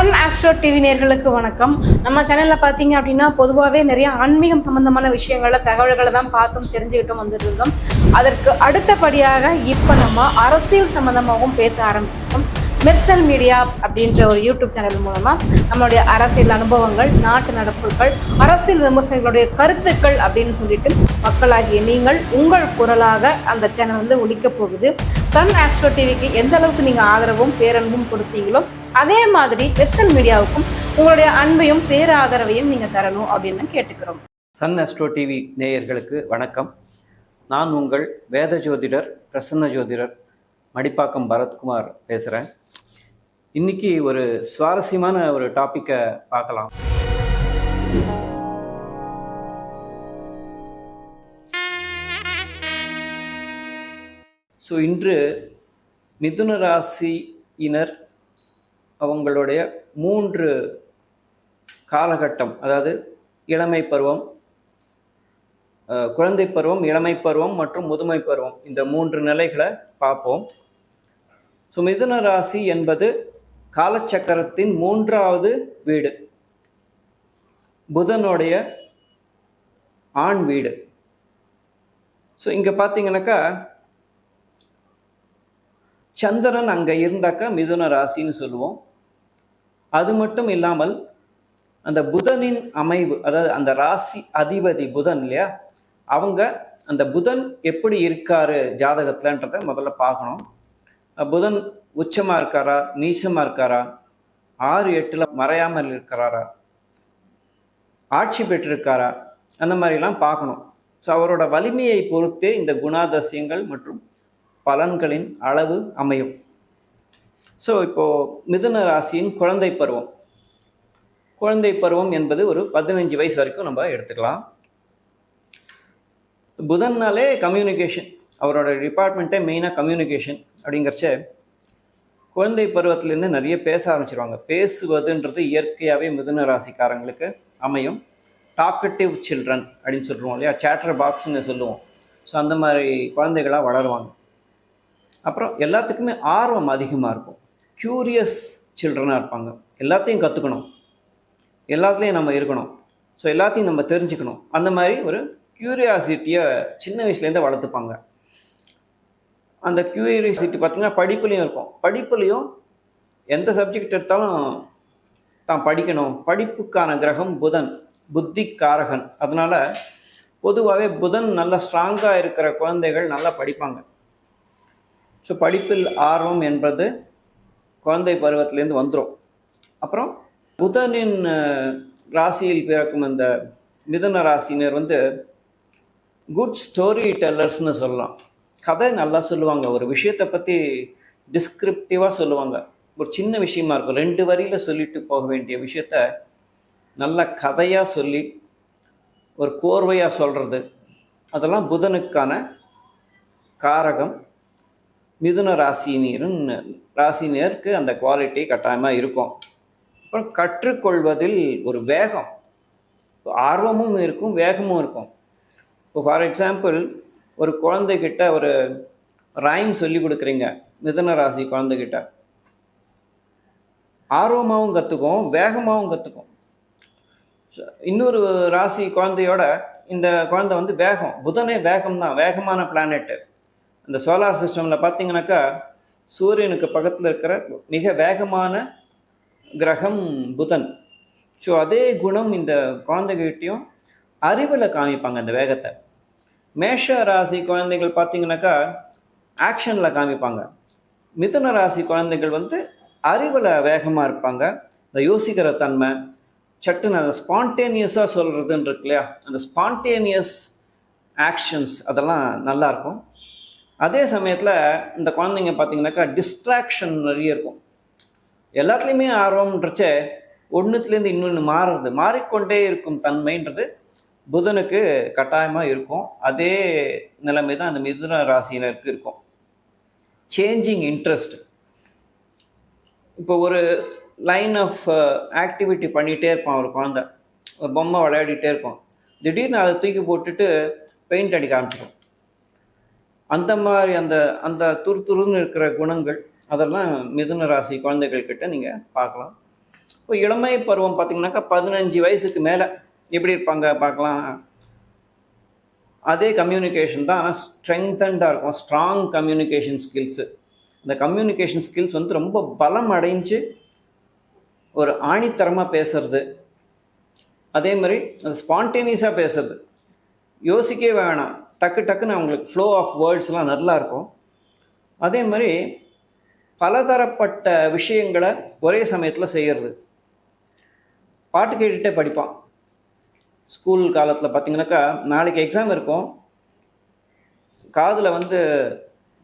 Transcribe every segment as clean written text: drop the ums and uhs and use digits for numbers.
Sun astro TV நேயர்களுக்கு வணக்கம். நம்ம சேனல்ல பாத்தீங்க அப்படின்னா பொதுவாகவே நிறைய ஆன்மீகம் சம்பந்தமான விஷயங்கள தகவல்களை தான் பார்த்தும் தெரிஞ்சுக்கிட்டும் வந்துட்டு இருந்தோம். அதற்கு அடுத்தபடியாக இப்போ நம்ம அரசியல் சம்பந்தமாகவும் பேச ஆரம்பிச்சிருக்கோம். மெர்சல் மீடியா அப்படின்ற ஒரு யூடியூப் சேனல் மூலமா நம்மளுடைய அரசியல் அனுபவங்கள், நாட்டு நடப்புகள், அரசியல் விமர்சகர்களுடைய கருத்துக்கள் அப்படின்னு சொல்லிட்டு மக்களாகிய நீங்கள் உங்கள் குரலாக அந்த சேனல் ஒலிக்க போகுது. சன் ஆஸ்ட்ரோ டிவிக்கு எந்த அளவுக்கு நீங்க ஆதரவும் பேரன்பும் கொடுத்தீங்களோ அதே மாதிரி மெர்சல் மீடியாவுக்கும் உங்களுடைய அன்பையும் பேராதரவையும் நீங்க தரணும் அப்படின்னு கேட்டுக்கிறோம். சன் ஆஸ்ட்ரோ டிவி நேயர்களுக்கு வணக்கம். நான் உங்கள் வேத ஜோதிடர், பிரசன்ன ஜோதிடர் மடிப்பாக்கம் பரத்குமார் பேசுகிறேன். இன்னைக்கு ஒரு சுவாரஸ்யமான ஒரு டாப்பிக்கை பார்க்கலாம். ஸோ இன்று மிதுன ராசியினர் அவங்களுடைய 3 காலகட்டம், அதாவது இளமை பருவம், குழந்தை பருவம், இளமை பருவம் மற்றும் முதுமை பருவம், இந்த 3 நிலைகளை பார்ப்போம். ஸோ மிதுன ராசி என்பது காலச்சக்கரத்தின் 3வது வீடு, புதனுடைய ஆண் வீடு. ஸோ இங்கே பார்த்தீங்கன்னாக்கா சந்திரன் அங்கே இருந்தாக்கா மிதுன ராசின்னு சொல்லுவோம். அது மட்டும் இல்லாமல் அந்த புதனின் அமைவு, அதாவது அந்த ராசி அதிபதி புதன் இல்லையா, அவங்க அந்த புதன் எப்படி இருக்காரு ஜாதகத்துலன்றதை முதல்ல பார்க்கணும். புதன் உச்சமாக இருக்காரா, நீச்சமாக இருக்காரா, 6-8 மறையாமல் இருக்கிறாரா, ஆட்சி பெற்றிருக்காரா, அந்த மாதிரிலாம் பார்க்கணும். ஸோ அவரோட வலிமையை பொறுத்தே இந்த குணாதிசயங்கள் மற்றும் பலன்களின் அளவு அமையும். ஸோ இப்போது மிதுன ராசியின் குழந்தை பருவம், குழந்தை பருவம் என்பது ஒரு 15 வயசு வரைக்கும் நம்ம எடுத்துக்கலாம். புதன்னாலே கம்யூனிகேஷன், அவரோட டிபார்ட்மெண்ட்டே மெயினாக கம்யூனிகேஷன் அப்படிங்கிறச்ச குழந்தை பருவத்திலேருந்து நிறைய பேச ஆரம்பிச்சிருவாங்க. பேசுவதுன்றது இயற்கையாகவே மிதுன ராசிக்காரங்களுக்கு அமையும். டாக்கட்டிவ் சில்ட்ரன் அப்படின்னு சொல்லுவோம் இல்லையா, சேட்டர் பாக்ஸ்ன்னு சொல்லுவோம். ஸோ அந்த மாதிரி குழந்தைகளாக வளருவாங்க. அப்புறம் எல்லாத்துக்குமே ஆர்வம் அதிகமாக இருக்கும். க்யூரியஸ் சில்ட்ரனாக இருப்பாங்க. எல்லாத்தையும் கற்றுக்கணும், எல்லாத்துலேயும் நம்ம இருக்கணும், ஸோ எல்லாத்தையும் நம்ம தெரிஞ்சுக்கணும். அந்த மாதிரி ஒரு க்யூரியாசிட்டியை சின்ன வயசுலேருந்தே வளர்த்துப்பாங்க. அந்த க்யூரியாசிட்டி பார்த்திங்கன்னா படிப்புலேயும் இருக்கும். படிப்புலேயும் எந்த சப்ஜெக்ட் எடுத்தாலும் தான் படிக்கணும். படிப்புக்கான கிரகம் புதன், புத்தி காரகன். அதனால் பொதுவாகவே புதன் நல்லா ஸ்ட்ராங்காக இருக்கிற குழந்தைகள் நல்லா படிப்பாங்க. ஸோ படிப்பில் ஆர்வம் என்பது குழந்தை பருவத்திலேருந்து வந்துடும். அப்புறம் புதனின் ராசியில் பிறக்கும் அந்த மிதுன ராசினர் குட் ஸ்டோரி டெல்லர்ஸ்னு சொல்லலாம். கதை நல்லா சொல்லுவாங்க. ஒரு விஷயத்தை பற்றி டிஸ்கிரிப்டிவாக சொல்லுவாங்க. ஒரு சின்ன விஷயமா இருக்கும், 2 வரியில் சொல்லிட்டு போக வேண்டிய விஷயத்த நல்ல கதையாக சொல்லி ஒரு கோர்வையாக சொல்கிறது, அதெல்லாம் புதனுக்கான காரகம். மிதுன ராசினியருக்கு அந்த குவாலிட்டி கட்டாயமாக இருக்கும். அப்புறம் கற்றுக்கொள்வதில் ஒரு வேகம், ஆர்வமும் இருக்கும், வேகமும் இருக்கும். இப்போ ஃபார் எக்ஸாம்பிள் ஒரு குழந்தைகிட்ட ஒரு ரைம் சொல்லி கொடுக்குறீங்க, மிதுன ராசி குழந்தைகிட்ட ஆர்வமாகவும் கற்றுக்கும், வேகமாகவும் கற்றுக்கும். இன்னொரு ராசி குழந்தையோட இந்த குழந்தை வேகம், புதனே வேகம் தான், வேகமான பிளானெட்டு. இந்த சோலார் சிஸ்டமில் பார்த்தீங்கன்னாக்கா சூரியனுக்கு பக்கத்தில் இருக்கிற மிக வேகமான கிரகம் புதன். ஸோ அதே குணம் இந்த குழந்தைகிட்டையும் அறிவில் காமிப்பாங்க அந்த வேகத்தை. மேஷ ராசி குழந்தைகள் பார்த்தீங்கன்னாக்கா ஆக்ஷனில் காமிப்பாங்க. மிதுன ராசி குழந்தைகள் அறிவில் வேகமாக இருப்பாங்க. இந்த யோசிக்கிற தன்மை, சட்டுன்னு அந்த ஸ்பான்டேனியஸாக சொல்கிறதுன்னு இருக்கு இல்லையா, அந்த ஸ்பான்டேனியஸ் ஆக்ஷன்ஸ் அதெல்லாம் நல்லாயிருக்கும். அதே சமயத்தில் இந்த குழந்தைங்க பார்த்தீங்கன்னாக்கா டிஸ்ட்ராக்ஷன் நிறைய இருக்கும். எல்லாத்துலேயுமே ஆர்வம்ன்றச்ச ஒன்றுத்துலேருந்து இன்னொன்று மாறிக்கொண்டே இருக்கும் தன்மைன்றது புதனுக்கு கட்டாயமாக இருக்கும். அதே நிலைமை தான் அந்த மிதுன ராசியினருக்கு இருக்கும். Changing interest. இப்போ ஒரு லைன் ஆஃப் ஆக்டிவிட்டி பண்ணிகிட்டே இருப்பான் ஒரு குழந்தை, ஒரு பொம்மை விளையாடிட்டே இருப்பான். திடீர்னு அதை தூக்கி போட்டுட்டு பெயிண்ட் அடிக்க ஆரம்பிச்சிடும். அந்த மாதிரி அந்த துருதுருன்னு இருக்கிற குணங்கள் அதெல்லாம் மிதுன ராசி குழந்தைகள் கிட்ட நீங்கள் பார்க்கலாம். இப்போ இளமை பருவம் பார்த்திங்கனாக்கா 15 வயசுக்கு மேலே எப்படி இருப்பாங்க பார்க்கலாம். அதே கம்யூனிகேஷன் தான், ஆனால் ஸ்ட்ரெங்தண்டாக இருக்கும். Strong communication skills. இந்த கம்யூனிகேஷன் ஸ்கில்ஸ் வந்து ரொம்ப பலம் அடைஞ்சு ஒரு ஆணித்தரமாக பேசுறது, அதே மாதிரி அது ஸ்பான்டேனியஸாக பேசுறது, யோசிக்கவே வேணாம், டக்கு டக்குன்னு அவங்களுக்கு ஃப்ளோ ஆஃப் வேர்ட்ஸ்லாம் நல்லா இருக்கும். அதே மாதிரி பலதரப்பட்ட விஷயங்களை ஒரே சமயத்தில் செய்கிறது. பாட்டு கேட்டுகிட்டே படிப்பான். ஸ்கூல் காலத்தில் பார்த்திங்கனாக்கா நாளைக்கு எக்ஸாம் இருக்கும், காதில் வந்து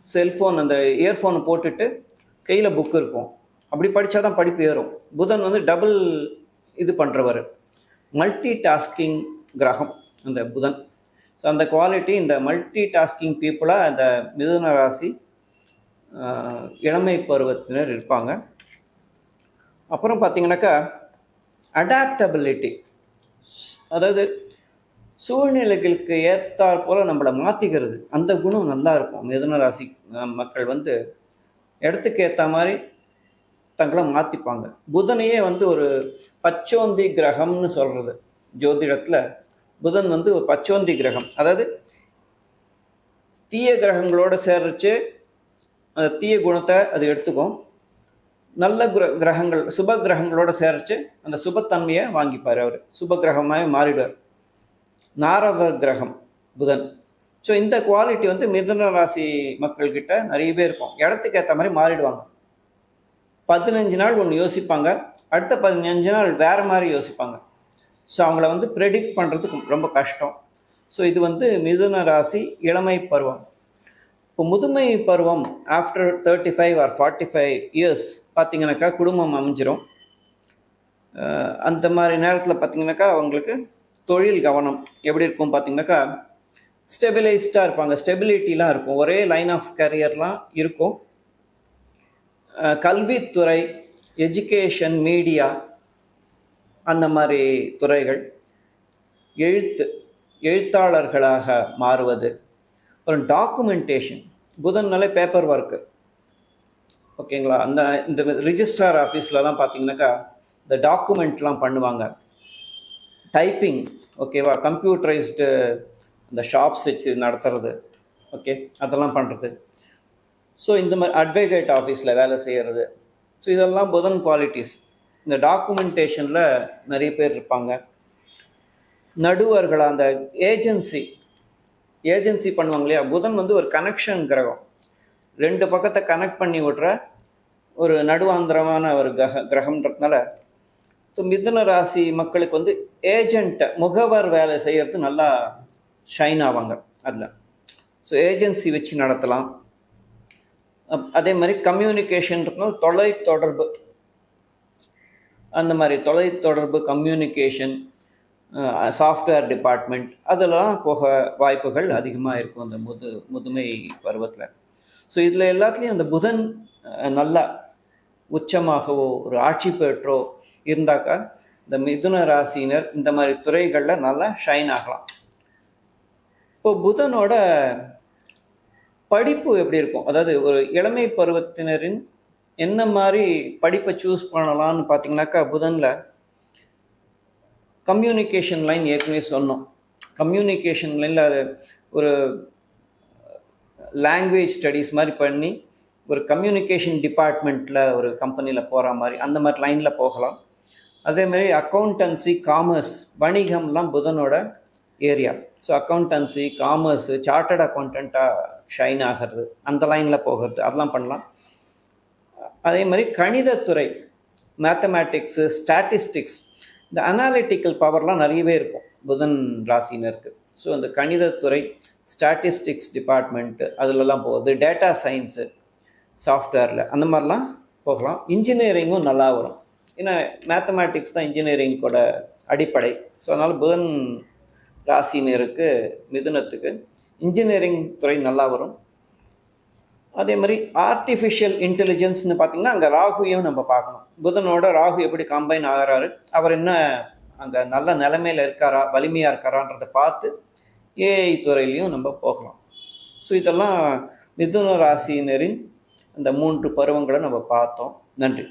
செல்ஃபோன் அந்த இயர்ஃபோனை போட்டுட்டு கையில் புக் இருக்கும். அப்படி படித்தா தான் படிப்பு ஏறும். புதன் வந்து டபுள் இது பண்ணுறவர், மல்டி டாஸ்கிங் கிரகம் அந்த புதன். ஸோ அந்த குவாலிட்டி இந்த மல்டி டாஸ்கிங் பீப்புளாக அந்த மிதுன ராசி இளமை பருவத்தினர் இருப்பாங்க. அப்புறம் பார்த்திங்கனாக்கா அடாப்டபிலிட்டி, அதாவது சூழ்நிலைகளுக்கு ஏற்றாற் போல் நம்மளை மாற்றிக்கிறது, அந்த குணம் நல்லா இருக்கும். மிதுன ராசி மக்கள் வந்து இடத்துக்கு ஏற்ற மாதிரி தங்களை மாற்றிப்பாங்க. புதனையே வந்து ஒரு பச்சோந்தி கிரகம்னு சொல்கிறது ஜோதிடத்தில். புதன் வந்து ஒரு பச்சோந்தி கிரகம், அதாவது தீய கிரகங்களோடு சேர்றச்சு அந்த தீய குணத்தை அது எடுத்துக்கும். நல்ல கிரகங்கள் சுப கிரகங்களோடு சேர்றச்சு அந்த சுபத்தன்மையை வாங்கிப்பார். அவர் சுப கிரகமாக மாறிடுவார். நாரதர் கிரகம் புதன். ஸோ இந்த குவாலிட்டி வந்து மிதுன ராசி மக்கள்கிட்ட நிறைய பேர் இருக்கும். இடத்துக்கு ஏற்ற மாதிரி மாறிடுவாங்க. 15 நாள் ஒன்று யோசிப்பாங்க, அடுத்த 15 நாள் வேறு மாதிரி யோசிப்பாங்க. ஸோ அவங்கள வந்து ப்ரெடிக்ட் பண்ணுறதுக்கு ரொம்ப கஷ்டம். ஸோ இது வந்து மிதுன ராசி இளமை பருவம். இப்போ முதுமை பருவம் ஆஃப்டர் 35 ஆர் 45 இயர்ஸ் பார்த்திங்கனாக்கா குடும்பம் அமைஞ்சிரும். அந்த மாதிரி நேரத்தில் பார்த்திங்கனாக்கா அவங்களுக்கு தொழில் கவனம் எப்படி இருக்கும் பார்த்திங்கனாக்கா ஸ்டெபிலைஸ்டாக இருப்பாங்க, ஸ்டெபிலிட்டிலாம் இருக்கும், ஒரே லைன் ஆஃப் கேரியர்லாம் இருக்கும். கல்வித்துறை, எஜுகேஷன், மீடியா, அந்த மாதிரி துறைகள், எழுத்தாளர்களாக மாறுவது, ஒரு டாக்குமெண்டேஷன், புதன்னாலே பேப்பர் ஒர்க்கு, ஓகேங்களா. இந்த ரிஜிஸ்ட்ரார் ஆஃபீஸ்லலாம் பார்த்தீங்கன்னாக்கா இந்த டாக்குமெண்ட்லாம் பண்ணுவாங்க. டைப்பிங், ஓகேவா, கம்ப்யூட்டரைஸ்டு இந்த ஷாப்ஸ் வச்சு நடத்துறது, ஓகே, அதெல்லாம் பண்ணுறது. ஸோ இந்த மாதிரி அட்வொகேட் ஆஃபீஸில் வேலை செய்கிறது. ஸோ இதெல்லாம் புதன் குவாலிட்டிஸ். இந்த டாக்குமெண்டேஷனில் நிறைய பேர் இருப்பாங்க. நடுவர்களாக அந்த ஏஜென்சி பண்ணுவாங்க இல்லையா. புதன் வந்து ஒரு கனெக்ஷன் கிரகம், 2 பக்கத்தை கனெக்ட் பண்ணி விடுற ஒரு நடுவாந்திரமான ஒரு கிரகம்ன்றதுனால மிதுன ராசி மக்களுக்கு வந்து ஏஜென்ட்டை, முகவர் வேலை செய்கிறது நல்லா ஷைன் ஆவாங்க அதில். ஸோ ஏஜென்சி வச்சு நடத்தலாம். அதே மாதிரி கம்யூனிகேஷன்றதுனால தொலைத்தொடர்பு, அந்த மாதிரி தொலைத்தொடர்பு, கம்யூனிகேஷன், சாஃப்ட்வேர் டிபார்ட்மெண்ட், அதெல்லாம் போக வாய்ப்புகள் அதிகமாக இருக்கும் அந்த முதுமை பருவத்தில். ஸோ இதில் எல்லாத்துலேயும் அந்த புதன் நல்லா உச்சமாகவோ ஒரு ஆட்சி பெற்றோ இருந்தாக்கா இந்த மிதுன ராசியினர் இந்த மாதிரி துறைகளில் நல்லா ஷைன் ஆகலாம். இப்போ புதனோட படிப்பு எப்படி இருக்கும், அதாவது ஒரு இளமை பருவத்தினரின் என்ன மாதிரி படிப்பை சூஸ் பண்ணலான்னு பார்த்தீங்கன்னாக்கா புதனில் கம்யூனிகேஷன் லைன் ஏற்கனவே சொன்னோம். கம்யூனிகேஷன் லைனில் அது ஒரு லாங்குவேஜ் ஸ்டடீஸ் மாதிரி பண்ணி ஒரு கம்யூனிகேஷன் டிபார்ட்மெண்ட்டில் ஒரு கம்பெனியில் போகிற மாதிரி அந்த மாதிரி லைனில் போகலாம். அதே மாதிரி அக்கௌண்டன்சி, காமர்ஸ், வணிகம்லாம் புதனோட area. So accountancy, commerce, chartered அக்கௌண்டண்ட்டாக ஷைன் ஆகிறது, அந்த லைனில் போகிறது, அதெல்லாம் பண்ணலாம். அதே மாதிரி கணிதத்துறை, மேத்தமேட்டிக்ஸு, ஸ்டாட்டிஸ்டிக்ஸ், இந்த அனாலிட்டிக்கல் பவர்லாம் நிறையவே இருக்கும் புதன் ராசினருக்கு. ஸோ அந்த கணிதத்துறை, ஸ்டாட்டிஸ்டிக்ஸ் டிபார்ட்மெண்ட்டு அதிலெல்லாம் போகுது. டேட்டா சயின்ஸு, சாஃப்ட்வேரில் அந்த மாதிரிலாம் போகலாம். இன்ஜினியரிங்கும் நல்லா வரும், ஏன்னா மேத்தமேட்டிக்ஸ் தான் இன்ஜினியரிங்கோட அடிப்படை. ஸோ அதனால் புதன் ராசினருக்கு, மிதுனத்துக்கு இன்ஜினியரிங் துறை நல்லா வரும். அதே மாதிரி ஆர்டிஃபிஷியல் இன்டெலிஜென்ஸ்னு பார்த்திங்கன்னா அங்கே ராகுவையும் நம்ம பார்க்கணும். புதனோட ராகு எப்படி கம்பைன் ஆகிறாரு, அவர் என்ன அங்கே நல்ல நிலைமையில் இருக்காரா, வலிமையாக இருக்காரான்றதை பார்த்து ஏஐ துறையிலையும் நம்ம போகலாம். ஸோ இதெல்லாம் மிதுன ராசியினரின் அந்த 3 பருவங்களை நம்ம பார்த்தோம். நன்றி.